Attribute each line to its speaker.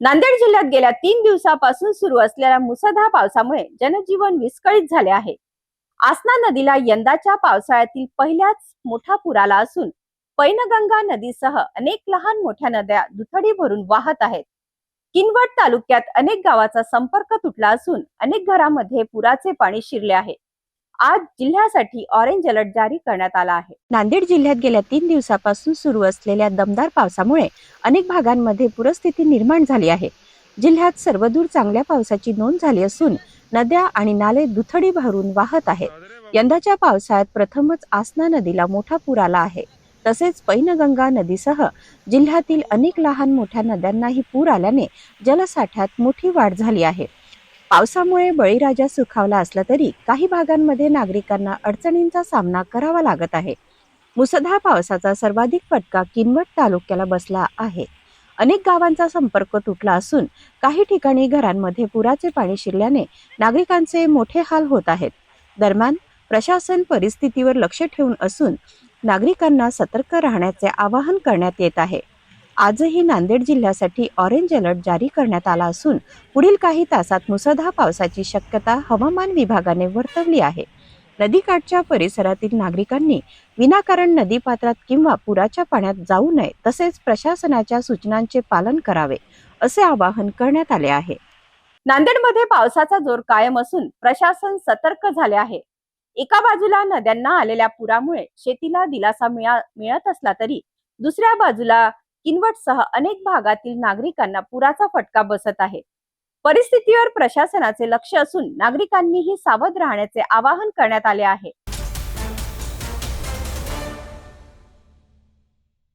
Speaker 1: नांदेड जिल्ह्यात गेल्या 3 दिवसापासून सुरू असलेल्या मुसळधार पावसामुळे जनजीवन विस्कळीत झाले आहे। आसना नदीला यंदाच्या पावसाळ्यातील पहिल्याच मोठा पूर आला असून पैनगंगा नदीसह अनेक लहान मोठ्या नद्या दुथडी भरून वाहत आहेत। किनवट तालुक्यात अनेक गावाचा संपर्क तुटला असून अनेक घरांमध्ये पुराचे पाणी शिरले आहे। आज जिल्ह्यासाठी ऑरेंज अलर्ट जारी करण्यात आला आहे। नांदेड जिल्ह्यात गेल्या 3 दिवसापासून सुरू असलेल्या दमदार पावसामुळे अनेक भागांमध्ये पूरस्थिती निर्माण झाली आहे। जिल्ह्यात सर्वदूर चांगल्या पावसाची नोंद झाली असून नद्या आणि नाले दुथडी भरून वाहत आहेत। यंदाच्या पावसाळ्यात प्रथमच आसना नदीला मोठा पूर आला आहे। तसेच पैनगंगा नदीसह जिल्ह्यातील अनेक लहान मोठ्या नद्यांनाही पूर आल्याने जलसाठ्यात मोठी वाढ झाली आहे। पावसामुळे बळीराजा सुखावला असला तरी काही भागांमध्ये नागरिकांना अडचणींचा सामना करावा लागत आहे। मुसळधार पावसाचा सर्वाधिक फटका किनवट तालुक्याला बसला आहे। अनेक गावांचा संपर्क तुटला असून काही ठिकाणी घरांमध्ये पुराचे पाणी शिरल्याने नागरिकांचे मोठे हाल होत आहेत। दरम्यान प्रशासन परिस्थितीवर लक्ष ठेवून असून नागरिकांना सतर्क राहण्याचे आवाहन करण्यात येत आहे। आजही नांदेड जिल्ह्यासाठी ऑरेंज अलर्ट जारी करण्यात आला असून पुढील काही तासात मुसळधार पावसाची शक्यता हवामान विभागाने वर्तवली आहे। नदीकाठच्या परिसरातील नागरिकांनी विनाकारण नदीपात्रात किंवा पुराच्या पाण्यात जाऊ नये, तसेच प्रशासनाच्या सूचनांचे पालन करावे असे आवाहन करण्यात आले आहे। नांदेडमध्ये पावसाचा जोर कायम असून प्रशासन सतर्क झाले आहे। एका बाजूला नद्यांना आलेल्या पुरामुळे शेतीला दिलासा मिळत असला तरी दुसऱ्या बाजूला किनवटसह अनेक भागातील नागरिकांना पुराचा फटका बसत आहे। परिस्थितीवर प्रशासनाचे लक्ष असून नागरिकांनीही सावध राहण्याचे आवाहन करण्यात आले आहे।